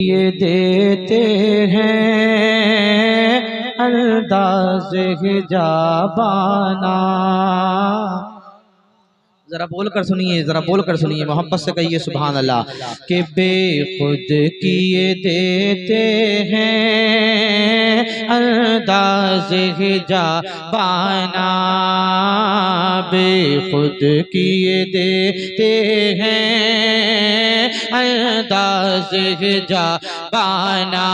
ये देते हैं अंदाज़ हिजाबाना। जरा बोल कर सुनिए, जरा बोल कर सुनिए, मोहब्बत से कहिए सुभान अल्लाह। कि बेखुद किए देते हैं अंदाज़ हिजाबाना, बेखुद किए देते हैं अंदाज़ हिजाबाना,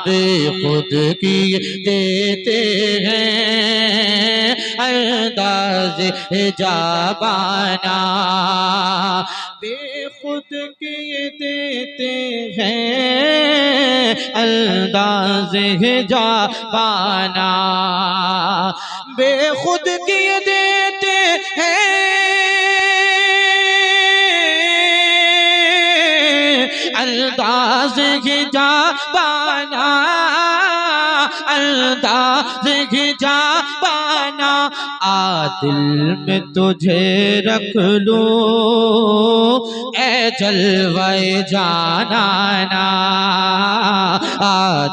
बेखुद किए देते हैं अंदाज़ हिजाबाना, बेखुद किए देते हैं अंदाज़ हिजाबाना, बेखुद किए देते हैं अंदाज़ हिजाबाना, अंदाज़ हिजाबाना। दिल में तुझे रख लूं ए जलवाए जानाना,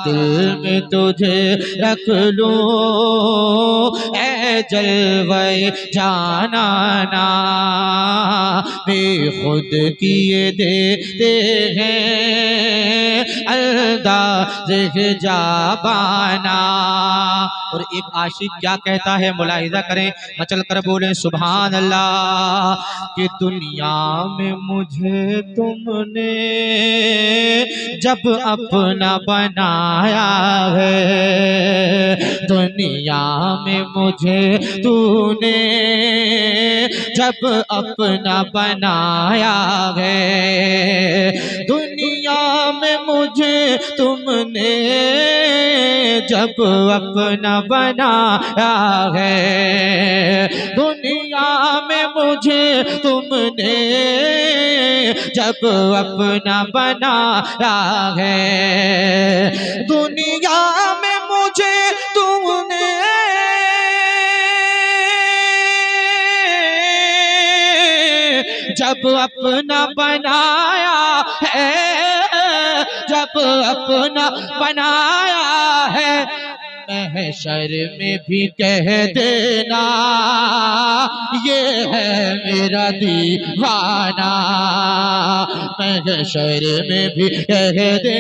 दिल में तुझे रख लूं ए जलवाए जानाना, बेखुद किए देते हैं अंदाज़ हिजाबाना। और एक आशिक क्या कहता है, मुलाहिजा करें, मचल कर बोले सुभान अल्लाह। कि दुनिया में मुझे तुमने जब अपना बनाया है, दुनिया में मुझे तूने जब अपना बनाया है, दुनिया में मुझे तुमने जब अपना बनाया है, दुनिया में मुझे तुमने जब अपना बनाया है, दुनिया में मुझे तुमने जब अपना बनाया है, जब अपना बनाया है, महशर में भी कह देना ये है मेरा दीवाना, महशर में भी कह दे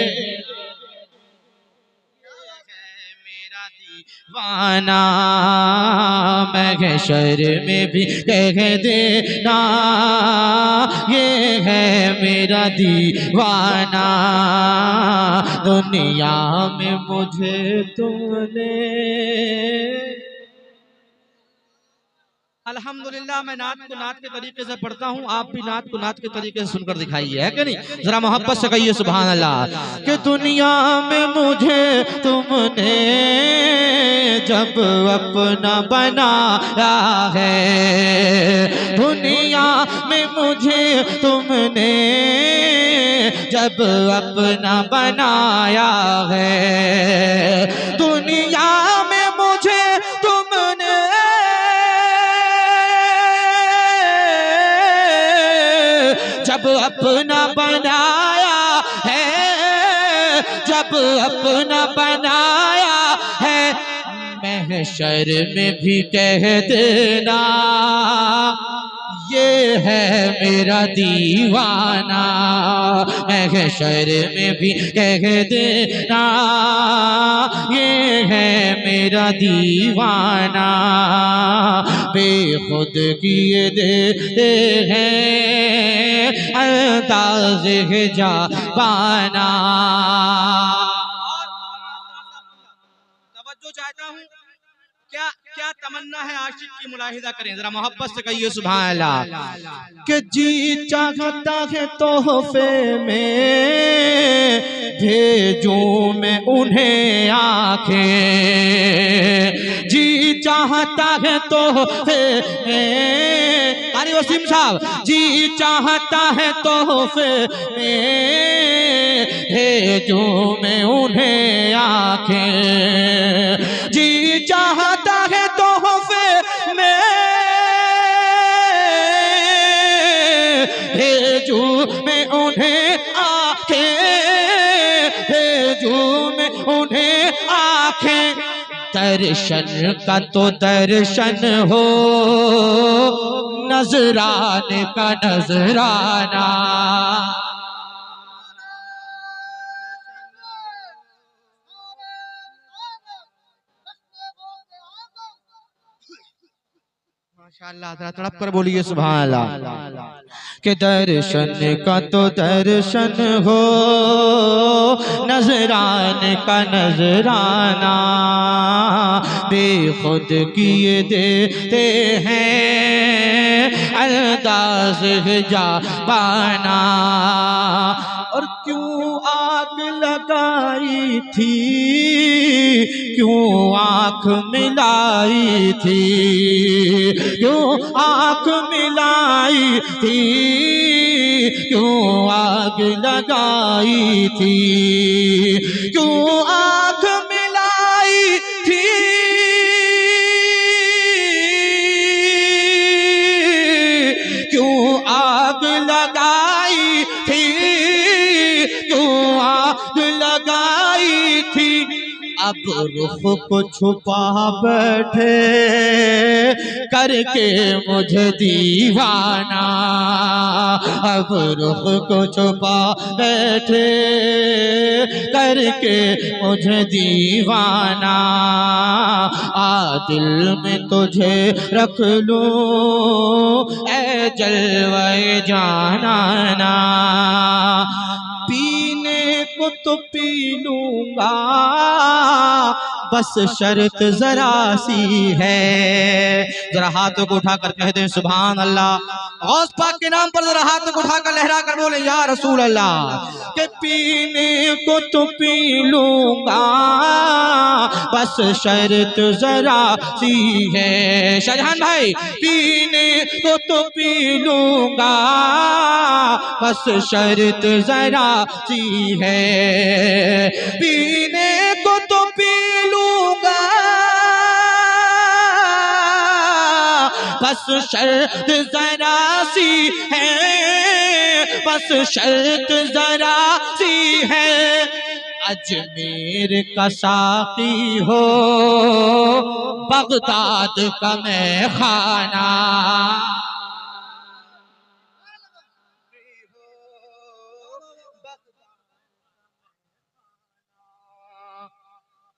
दीवाना, महशर में भी कह देना ये है मेरा दीवाना, दुनिया में मुझे तुमने। अल्हम्दुलिल्लाह, मैं नात को नात के तरीके से पढ़ता हूँ, आप भी नात को नात के तरीके से सुनकर दिखाइए, है कि नहीं? जरा मोहब्बत से कहिए सुभान अल्लाह। कि दुनिया में मुझे तुमने जब अपना बनाया है, दुनिया में मुझे तुमने जब अपना बनाया है, दुनिया में मुझे तुमने जब अपना बनाया है, जब अपना बनाया है, महशर में भी कह देना ये है मेरा दीवाना, महशर में भी कह देना ये है मेरा दीवाना, बेखुद किए देते हैं अंदाज़ हिजाबाना। तवज्जो चाहता हूँ, क्या क्या तमन्ना है आशिक की, मुलाहिजा करें, जरा मोहब्बत से कहिए सुभान अल्लाह। कि जी चाहता है तोहफे में भेजूं मैं उन्हें आंखें, जी चाहता है तोहफे में, अरे वसीम साहब, जी चाहता है तोहफे में भेजूं मैं उन्हें आंखें, जी चाहता है तोहफे में भेजूं मैं उन्हें आंखें, वजू में उन्हें आंखें, दर्शन का तो दर्शन हो, नजराने का नजराना। माशाअल्लाह, जरा तड़प कर बोलिए सुभान अल्लाह। के दर्शन का तो दर्शन हो, नजराने का नजराना। बेखुद किए देते हैं अंदाज जा पाना। और क्यों आग लगाई थी, क्यों आँख मिलाई थी, क्यों आँख मिलाई थी, क्यों आग लगाई थी, क्यों आँख मिलाई थी, क्यों आग लगाई थी, क्यों आग लगाई थी। अब रुख को छुपा बैठे करके मुझे दीवाना। अब रुख को छुपा बैठे करके मुझे दीवाना। आ दिल में तुझे रख लूं ऐ जलवे जानाना। पीने को तो पी लूंगा, बस शर्त जरा सी है। जरा हाथों को उठाकर कह दें सुभान अल्लाह। गौस पाक के नाम पर जरा हाथों को उठाकर लहरा कर बोले या रसूल अल्लाह। के पीने को तो पी लूंगा, बस शर्त जरा सी है। शाहजहान भाई, पीने को तो पी लूंगा, बस शर्त जरा सी है। पीने को तो पी लूंगा, बस शर्त जरा सी है, बस शर्त जरा सी है। अजमेर का साकी हो, बगदाद का मैं खाना।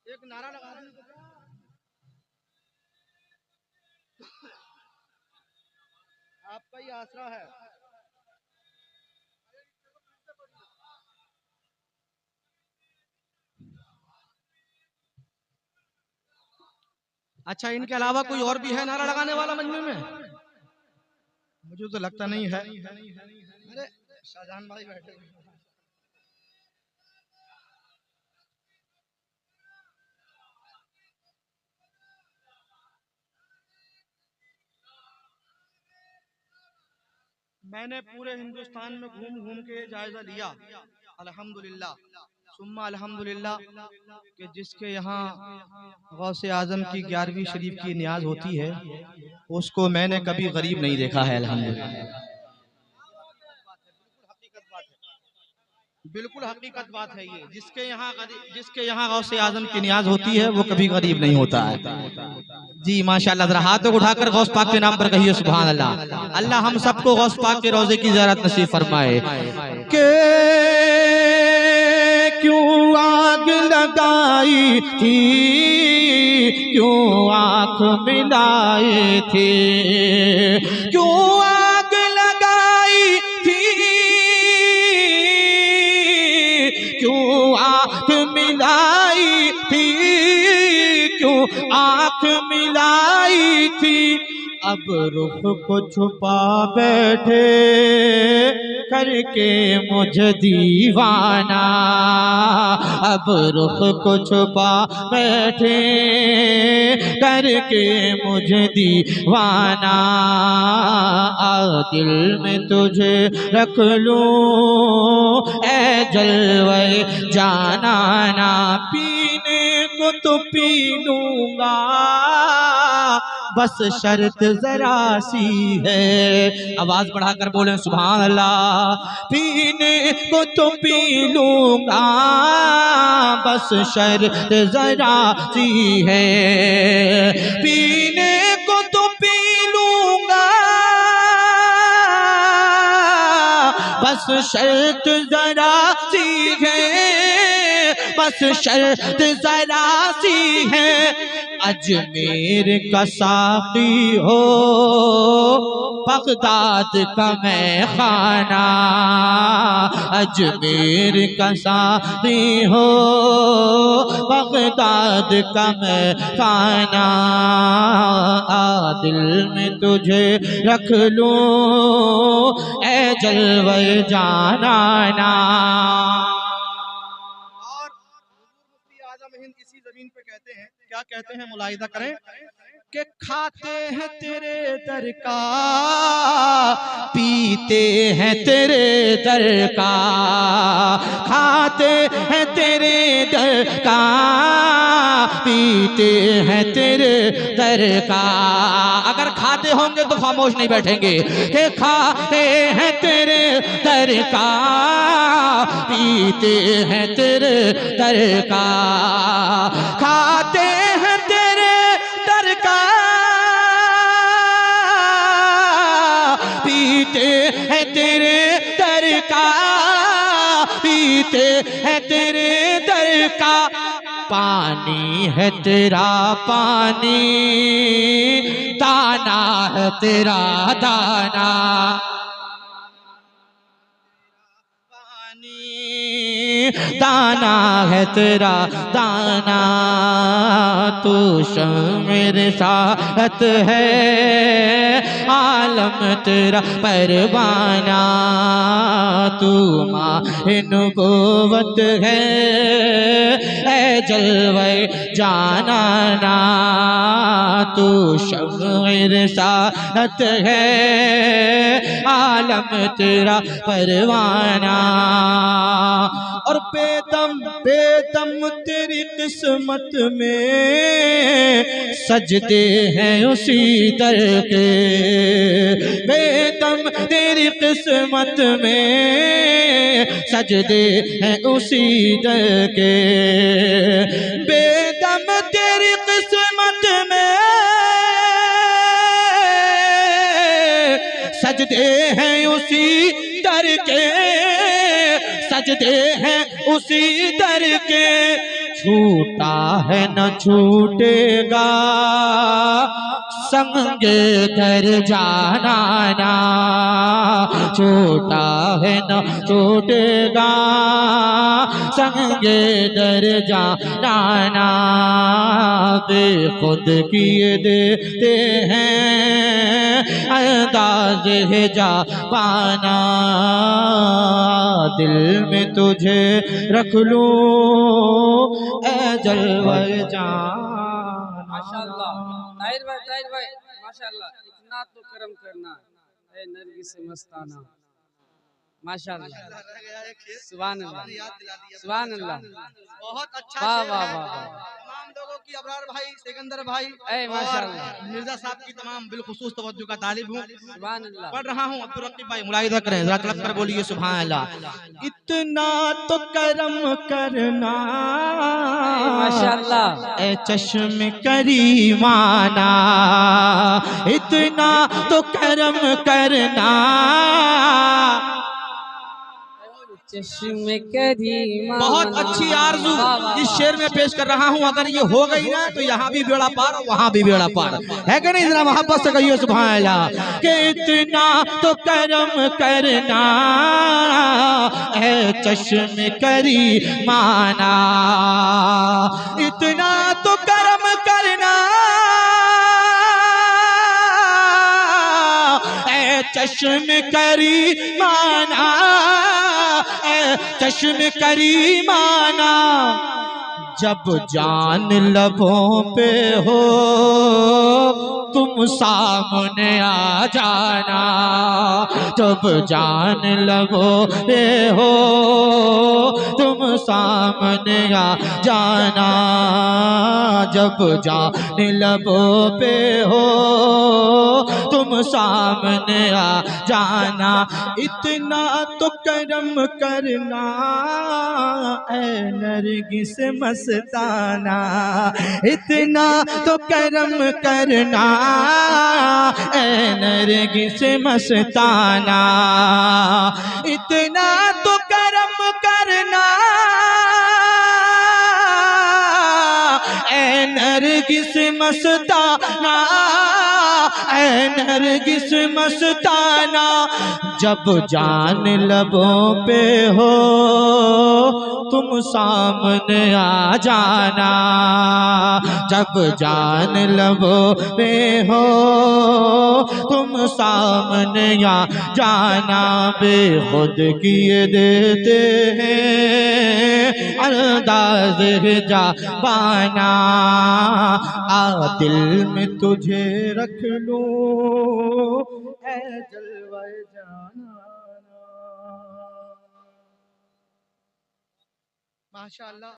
एक नारा लगा दें, आपका ही आसरा है। अच्छा, इनके अलावा कोई और भी है नारा लगाने वाला मजमे में? मुझे तो लगता नहीं है। अरे शाहजहान भाई बैठे। मैंने पूरे हिंदुस्तान में घूम घूम के जायजा लिया, अल्हम्दुलिल्लाह सुम्मा अल्हम्दुलिल्लाह, कि जिसके यहाँ गौसे आजम की 11वीं शरीफ की नियाज होती है, उसको मैंने कभी गरीब नहीं देखा है अल्हम्दुलिल्लाह। बिल्कुल हकीकत बात है ये। जिसके यहाँ गौसे आजम की नियाज होती है वो कभी गरीब नहीं होता है। जी माशाल्लाह, जरा हाथों उठाकर गौस पाक के नाम पर कहिए सुभान अल्लाह। अल्लाह हम सबको गौस पाक के रोजे की ज़ियारत नसीब फरमाए। के क्यों आग लगाई थी, क्यों आँख मिलाई थी, क्यों आग लगाई थी, क्यों आँख मिलाई थी, क्यों आँख मिलाई थी। अब रुख को छुपा बैठे करके मुझे दीवाना। अब रुख को छुपा बैठे करके मुझे दीवाना। आ दिल में तुझे रख लूं ऐ जलवे जानाना। पीने को तो पी लूंगा, बस शर्त जरा सी है। आवाज बढ़ाकर बोले सुभान अल्लाह। पीने को तो पी लूंगा, बस शर्त जरा सी है, पीने को तो पी लूंगा बस शर्त जरा सी है, बस शर्त जरा सी है, अजमेर का साकी हो बगदाद का मैं खाना, अजमेर का साकी हो बगदाद का मैं खाना, दिल में तुझे रख लूं ए जलवे जाना ना। और मुफ्ती आज़म हिंद इसी जमीन पे कहते हैं, क्या कहते हैं मुलाहिदा करें कि खाते हैं तेरे दर का, पीते हैं तेरे दर का, खाते हैं तेरे दर का, पीते हैं तेरे दर का। अगर खाते होंगे तो खामोश नहीं बैठेंगे कि खाते हैं तेरे दर का, पीते हैं तेरे दर का, खाते हैं तेरे दर का, पीते हैं तेरे दर का, पीते हैं तेरे दर का, पानी है तेरा पानी, दाना है तेरा दाना, दाना है तेरा दाना, तू मेरे साथ है, आलम तेरा परवाना, तू माहे नबूवत है, ऐ जलवे जाना ना, तू मेरे साथ है, आलम तेरा परवाना। और बेदम बेदम तेरी किस्मत में सजदे हैं उसी दर के, बेदम तेरी किस्मत में सजदे हैं उसी दर के, बेदम तेरी किस्मत में सजदे हैं उसी दर के, सजदे हैं उसी दर के, छूटा है न छूटेगा संगे दर जाना ना, छूटा है न छूटेगा संगे दर जाना ना, बेखुद किए देते हैं अंदाज है जा पाना, दिल में तुझे रख लूं ए जलवे जाना। माशाअल्लाह ताहिर भाई माशाअल्लाह, इतना तो करम करना ए नरगिस मस्ताना, माशाअल्लाह सुभान अल्लाह सुभान अल्लाह, बहुत अच्छा वाह शेर वाह है। वाह, तमाम लोगों की अबरार भाई, सिकंदर भाई ऐ माशाअल्लाह, मिर्जा साहब की तमाम बिलखुसूस तवज्जो का तालिब हूँ, सुभान अल्लाह, पढ़ रहा हूँ। अब्दुल रकीब भाई मुलाहिदा करें, जरा तड़प कर बोलिए सुभान अल्लाह। इतना तो करम करना माशाअल्लाह, ए चश्म करीमाना, इतना तो करम करना, चश्मे करीमा। बहुत अच्छी आरज़ू इस शेर में पेश कर रहा हूँ, अगर ये हो गई ना तो यहाँ भी बेड़ा पार और वहाँ भी बेड़ा पार है कि नहीं? जरा मोहब्बत से कहिए सुभान अल्लाह कि इतना तो करम करना है चश्म करीमाना, इतना तो करम करना है चश्म करीमाना, चश्म करीमाना, जब जान लबों पे हो तुम सामने आ जाना, जब जान लबों पे हो तुम सामने आ जाना, जब जान लबों पे हो तुम सामने आ जाना। इतना तो करम करना ऐ नरगिस मस्ताना, इतना तो करम करना ऐ नरगिस मस्ताना, इतना तो करम करना ऐ नरगिस मस्ताना, ऐ नरगिस मस्ताना। जब जान लबों पे हो तुम सामने आ जाना, जब जान लबों पे हो तुम सामने आ जाना। बेखुद किए देते हैं अंदाज़ जा पाना, आ दिल में तुझे रख लूं ऐ जलवाए जाना। माशाअल्लाह।